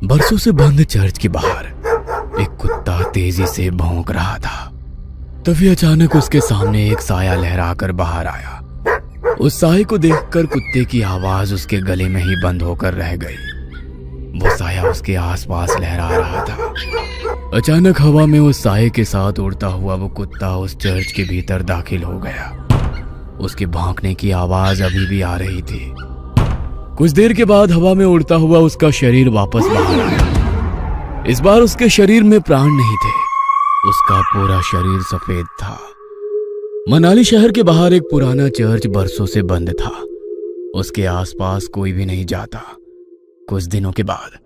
बरसों से बंद चर्च के बाहर एक कुत्ता तेजी से भौंक रहा था। तभी अचानक उसके सामने एक साया लहराकर बाहर आया। उस साये को देखकर कुत्ते की आवाज उसके गले में ही बंद होकर रह गई। वो साया उसके आसपास लहरा रहा था। अचानक हवा में उस साये के साथ उड़ता हुआ वो कुत्ता उस चर्च के भीतर दाखिल हो गया। उसके भौंकने की आवाज अभी भी आ रही थी। कुछ देर के बाद हवा में उड़ता हुआ उसका शरीर वापस बाहर आया। इस बार उसके शरीर में प्राण नहीं थे। उसका पूरा शरीर सफेद था। मनाली शहर के बाहर एक पुराना चर्च बरसों से बंद था। उसके आसपास कोई भी नहीं जाता। कुछ दिनों के बाद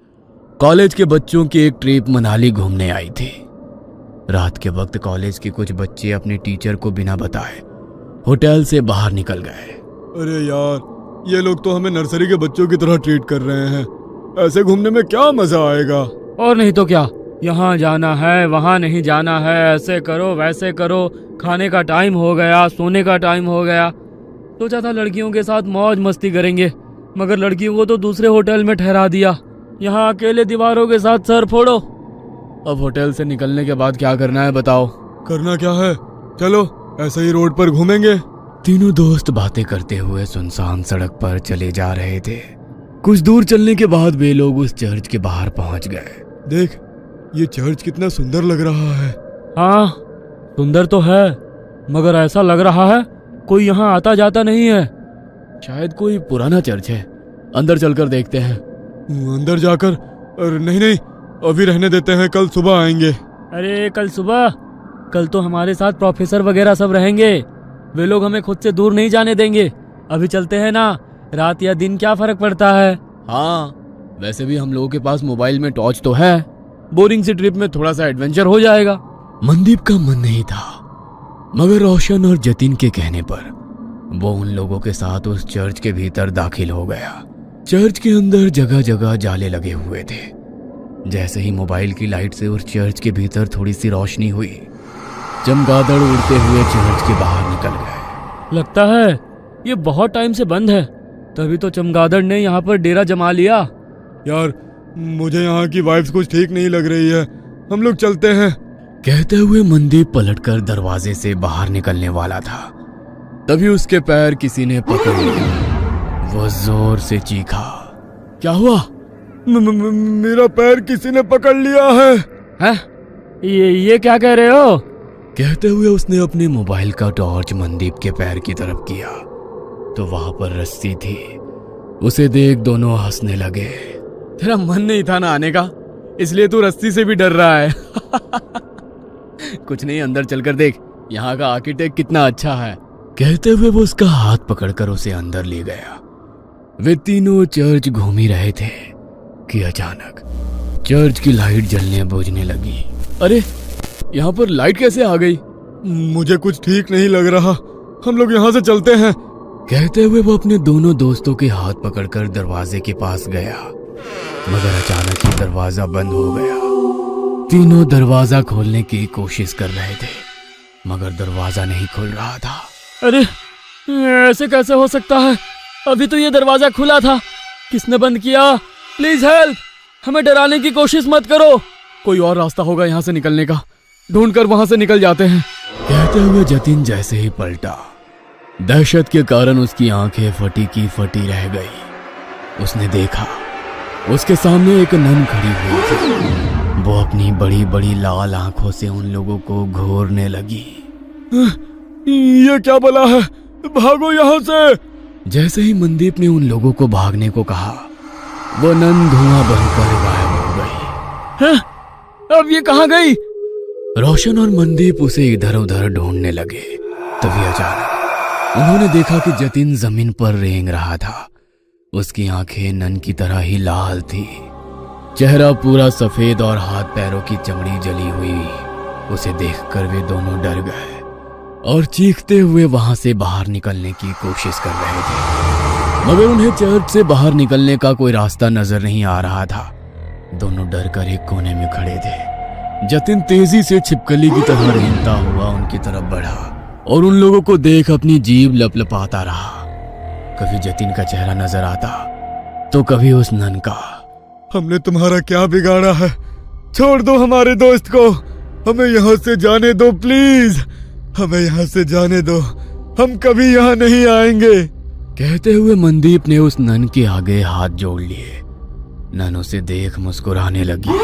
कॉलेज के बच्चों की एक ट्रिप मनाली घूमने आई थी। रात के वक्त कॉलेज के कुछ बच्चे अपने टीचर को बिना बताए होटल से बाहर निकल गए। अरे यार, ये लोग तो हमें नर्सरी के बच्चों की तरह ट्रीट कर रहे हैं। ऐसे घूमने में क्या मजा आएगा। और नहीं तो क्या, यहाँ जाना है वहाँ नहीं जाना है, ऐसे करो वैसे करो, खाने का टाइम हो गया, सोने का टाइम हो गया। सोचा था लड़कियों के साथ मौज मस्ती करेंगे, मगर लड़कियों को तो दूसरे होटल में ठहरा दिया। यहाँ अकेले दीवारों के साथ सर फोड़ो। अब होटल से निकलने के बाद क्या करना है बताओ। करना क्या है, चलो ऐसे ही रोड पर घूमेंगे। तीनों दोस्त बातें करते हुए सुनसान सड़क पर चले जा रहे थे। कुछ दूर चलने के बाद वे लोग उस चर्च के बाहर पहुंच गए। देख, ये चर्च कितना सुंदर लग रहा है। हाँ, सुंदर तो है, मगर ऐसा लग रहा है कोई यहाँ आता जाता नहीं है। शायद कोई पुराना चर्च है। अंदर चलकर देखते हैं। अंदर जाकर? नहीं, अभी रहने देते हैं, कल सुबह आएंगे। अरे कल सुबह? कल तो हमारे साथ प्रोफेसर वगैरह सब रहेंगे। वे लोग हमें खुद से दूर नहीं जाने देंगे। अभी चलते हैं ना, रात या दिन क्या फर्क पड़ता है। हाँ, वैसे भी हम लोगों के पास मोबाइल में टॉर्च तो है। बोरिंग सी ट्रिप में थोड़ा सा एडवेंचर हो जाएगा। मनदीप का मन नहीं था, मगर रोशन और जतिन के कहने पर वो उन लोगों के साथ उस चर्च के भीतर दाखिल हो गया। चर्च के अंदर जगह जगह जाले लगे हुए थे। जैसे ही मोबाइल की लाइट से उस चर्च के भीतर थोड़ी सी रोशनी हुई, चमगादड़ उड़ते हुए चर्च के बाहर निकल गए। लगता है ये बहुत टाइम से बंद है, तभी तो चमगादड़ ने यहाँ पर डेरा जमा लिया। यार, मुझे यहाँ की वाइब्स कुछ ठीक नहीं लग रही है, हम लोग चलते हैं। कहते हुए मनदीप पलटकर दरवाजे से बाहर निकलने वाला था। तभी उसके पैर किसी ने पकड़ लिया। वो जोर से चीखा। क्या हुआ? मेरा पैर किसी ने पकड़ लिया है। हैं? ये क्या कह रहे हो? कहते हुए उसने अपने मोबाइल का टॉर्च मनदीप के पैर की तरफ किया तो वहां पर रस्सी थी। उसे देख दोनों हंसने लगे। तेरा मन नहीं था ना आने का, इसलिए तू रस्सी से भी डर रहा है। कुछ नहीं, अंदर चलकर देख, यहाँ का आर्किटेक्ट कितना अच्छा है। कहते हुए वो उसका हाथ पकड़कर उसे अंदर ले गया। वे तीनों चर्च घूम ही रहे थे कि अचानक चर्च की लाइट जलने बुझने लगी। अरे, यहाँ पर लाइट कैसे आ गई? मुझे कुछ ठीक नहीं लग रहा, हम लोग यहाँ से चलते हैं। कहते हुए वो अपने दोनों दोस्तों के हाथ पकड़कर दरवाजे के पास गया, मगर अचानक ही दरवाजा बंद हो गया। तीनों दरवाजा खोलने की कोशिश कर रहे थे, मगर दरवाजा नहीं खुल रहा था। अरे, ऐसे कैसे हो सकता है? अभी तो ये दरवाजा खुला था। किसने बंद किया? प्लीज हेल्प, हमें डराने की कोशिश मत करो। कोई और रास्ता होगा यहाँ से निकलने का, ढूंढकर वहां से निकल जाते हैं। कहते हुए जतिन जैसे ही पलटा, दहशत के कारण उसकी आंखें फटी की फटी रह गई। उसने देखा उसके सामने एक नन खड़ी हुई थी। वो अपनी बड़ी बड़ी लाल आंखों से उन लोगों को घूरने लगी। ये क्या बला है, भागो यहाँ से। जैसे ही मनदीप ने उन लोगों को भागने को कहा, वो नन धुआं बनकर गायब हो गई। हैं? अब ये कहाँ गई? रोशन और मनदीप उसे इधर उधर ढूंढने लगे। तभी अचानक उन्होंने देखा कि जतिन जमीन पर रेंग रहा था। उसकी आंखें नन की तरह ही लाल थी, चेहरा पूरा सफेद और हाथ पैरों की चमड़ी जली हुई। उसे देखकर वे दोनों डर गए और चीखते हुए वहां से बाहर निकलने की कोशिश कर रहे थे, मगर उन्हें चर्च से बाहर निकलने का कोई रास्ता नजर नहीं आ रहा था। दोनों डरकर एक कोने में खड़े थे। जतिन तेजी से छिपकली की तरह रेंगता हुआ उनकी तरफ बढ़ा और उन लोगों को देख अपनी जीभ लपलपाता रहा। कभी जतिन का चेहरा नजर आता तो कभी उस नन का। हमने तुम्हारा क्या बिगाड़ा है? छोड़ दो हमारे दोस्त को, हमें यहाँ से जाने दो प्लीज, हमें यहाँ से जाने दो, हम कभी यहाँ नहीं आएंगे। कहते हुए मनदीप ने उस नन के आगे हाथ जोड़ लिए। नन उसे देख मुस्कुराने लगी।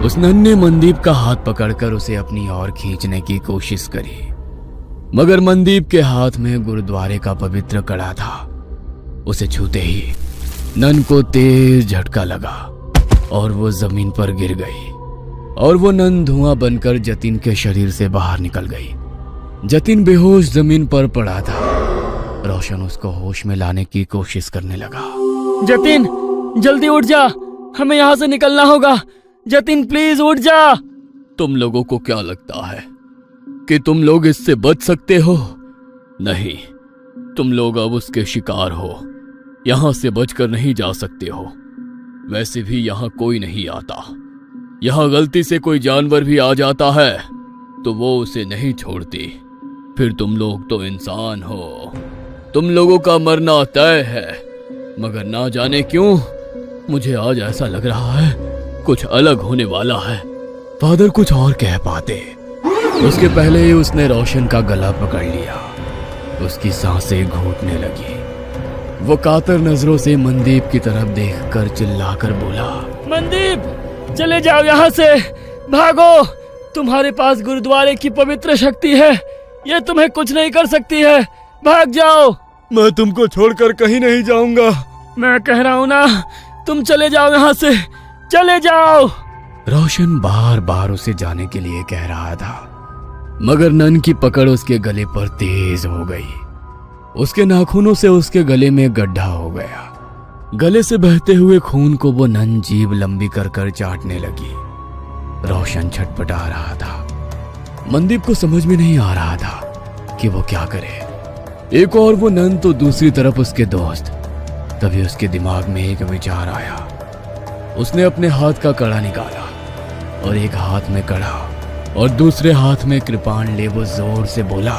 उस नन ने मनदीप का हाथ पकड़कर उसे अपनी ओर खींचने की कोशिश करी, मगर मनदीप के हाथ में गुरुद्वारे का पवित्र कड़ा था। उसे छूते ही नन को तेज झटका लगा और वो जमीन पर गिर गई और वो नन धुआं बनकर जतिन के शरीर से बाहर निकल गई। जतिन बेहोश जमीन पर पड़ा था। रोशन उसको होश में लाने की कोशिश करने लगा। जतिन जल्दी उठ जा, हमें यहाँ से निकलना होगा। जतिन प्लीज उठ जा। तुम लोगों को क्या लगता है कि तुम लोग इससे बच सकते हो? नहीं, तुम लोग अब उसके शिकार हो, यहां से बचकर नहीं जा सकते हो। वैसे भी यहां कोई नहीं आता। यहां गलती से कोई जानवर भी आ जाता है तो वो उसे नहीं छोड़ती। फिर तुम लोग तो इंसान हो, तुम लोगों का मरना तय है। मगर ना जाने क्यों मुझे आज ऐसा लग रहा है कुछ अलग होने वाला है। फादर कुछ और कह पाते, उसके पहले ही उसने रोशन का गला पकड़ लिया। उसकी सांसें घूटने लगी। वो कातर नजरों से मनदीप की तरफ देखकर चिल्लाकर बोला, मनदीप चले जाओ यहाँ से, भागो। तुम्हारे पास गुरुद्वारे की पवित्र शक्ति है, ये तुम्हें कुछ नहीं कर सकती है। भाग जाओ। मैं तुमको छोड़कर कहीं नहीं जाऊंगा। मैं कह रहा हूँ ना, तुम चले जाओ यहाँ से, चले जाओ। रोशन बार बार उसे जाने के लिए कह रहा था, मगर नन की पकड़ उसके गले पर तेज हो गई। उसके नाखूनों से उसके गले में गड्ढा हो गया। गले से बहते हुए खून को वो नन जीभ लंबी कर कर चाटने लगी। रोशन छटपटा रहा था। मनदीप को समझ में नहीं आ रहा था कि वो क्या करे। एक और वो नन तो दूसरी तरफ उसके दोस्त। तभी उसके दिमाग में एक विचार आया। उसने अपने हाथ का कड़ा निकाला और एक हाथ में कड़ा और दूसरे हाथ में कृपाण ले वो जोर से बोला,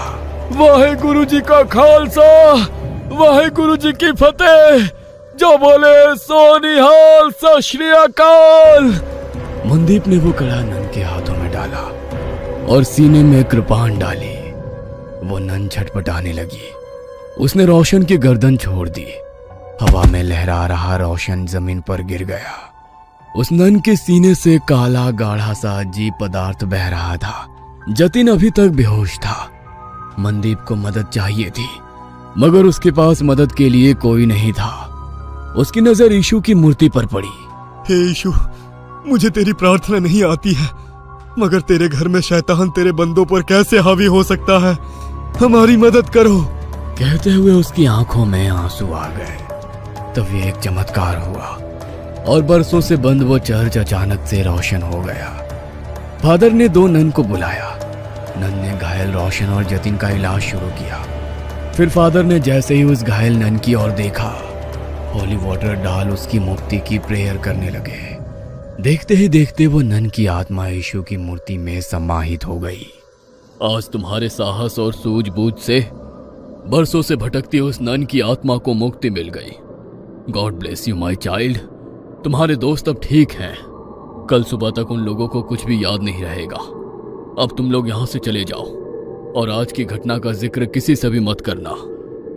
वाहे जी का खालसा, वाहे जी की फतेह। जो बोले सो निहाल, सत श्री अकाल। मनदीप ने वो कड़ा नन के हाथों में डाला और सीने में कृपाण डाली। वो नन छटपटाने लगी। उसने रोशन की गर्दन छोड़ दी। हवा में लहरा रहा रोशन जमीन पर गिर गया। उस नन के सीने से काला गाढ़ा सा अजीब पदार्थ बह रहा था। जतिन अभी तक बेहोश था। मनदीप को मदद चाहिए थी, मगर उसके पास मदद के लिए कोई नहीं था। उसकी नजर यीशु की मूर्ति पर पड़ी। हे यीशु, मुझे तेरी प्रार्थना नहीं आती है, मगर तेरे घर में शैतान तेरे बंदों पर कैसे हावी हो सकता है? हमारी मदद करो। कहते हुए उसकी आंखों में आंसू आ गए। तभी एक चमत्कार हुआ और बरसों से बंद वो चर्च अचानक से रोशन हो गया। फादर ने दो नन को बुलाया। नन ने घायल रोशन और जतिन का इलाज शुरू किया। फिर फादर ने जैसे ही उस घायल नन की ओर देखा, होली वाटर डाल उसकी मुक्ति की प्रेयर करने लगे। देखते ही देखते वो नन की आत्मा यीशु की मूर्ति में समाहित हो गई। आज तुम्हारे साहस और सूझबूझ से बरसों से भटकती उस नन की आत्मा को मुक्ति मिल गई। God bless you my child. तुम्हारे दोस्त अब ठीक हैं। कल सुबह तक उन लोगों को कुछ भी याद नहीं रहेगा। अब तुम लोग यहाँ से चले जाओ और आज की घटना का जिक्र किसी से भी मत करना।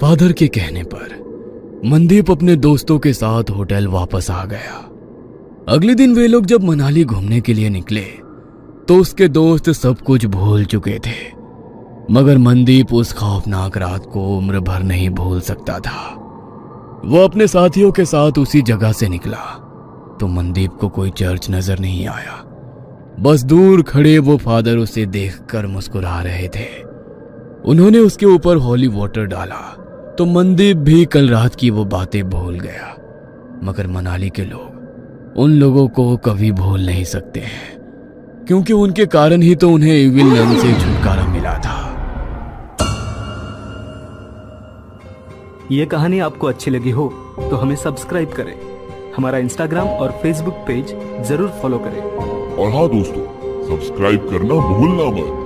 फादर के कहने पर मनदीप अपने दोस्तों के साथ होटल वापस आ गया। अगले दिन वे लोग जब मनाली घूमने के लिए निकले तो उसके दोस्त सब कुछ भूल चुके थे, मगर मनदीप उस खौफनाक रात को उम्र भर नहीं भूल सकता था। वो अपने साथियों के साथ उसी जगह से निकला तो मनदीप को कोई चर्च नजर नहीं आया। बस दूर खड़े वो फादर उसे देखकर मुस्कुरा रहे थे। उन्होंने उसके ऊपर होली वाटर डाला तो मनदीप भी कल रात की वो बातें भूल गया। मगर मनाली के लोग उन लोगों को कभी भूल नहीं सकते हैं, क्योंकि उनके कारण ही तो उन्हें इविल नन से छुटकारा मिला था। ये कहानी आपको अच्छी लगी हो तो हमें सब्सक्राइब करें, हमारा इंस्टाग्राम और फेसबुक पेज जरूर फॉलो करें। और हाँ दोस्तों, सब्सक्राइब करना भूलना मत।